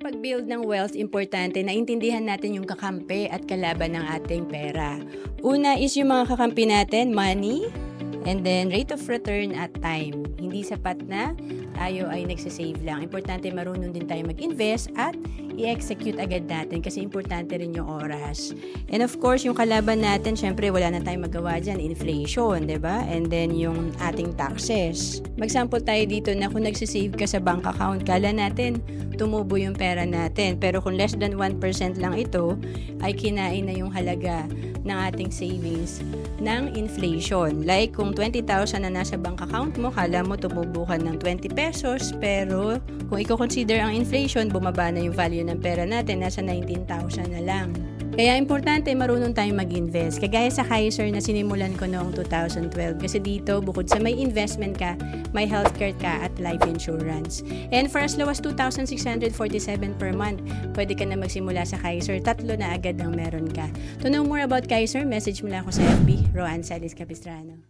pag-build ng wealth, importante na intindihan natin yung kakampi at kalaban ng ating pera. Una is yung mga kakampi natin, money, and then rate of return at time. Hindi sapat na tayo ay nagsasave lang. Importante marunong din tayo mag-invest at i-execute agad natin kasi importante rin yung oras. And of course, yung kalaban natin, syempre wala na tayong magawa dyan, inflation, di ba? And then yung ating taxes. Mag-sample tayo dito na kung nagsasave ka sa bank account, kala natin tumubo yung pera natin. Pero kung less than 1% lang ito, ay kinain na yung halaga ng ating savings ng inflation. Like kung 20,000 na nasa bank account mo, kala mo tumubo ka ng 20 pesos, pero kung i-consider ang inflation, bumaba na yung value ng pera natin, nasa 19,000 na lang. Kaya importante marunong tayong mag-invest. Kagaya sa Kaiser na sinimulan ko noong 2012. Kasi dito, bukod sa may investment ka, may healthcare ka at life insurance. And for as low as 2,647 per month, pwede ka na magsimula sa Kaiser. 3 na agad ang meron ka. To know more about Kaiser, message mo lang ako sa FB, Roan Salis Capistrano.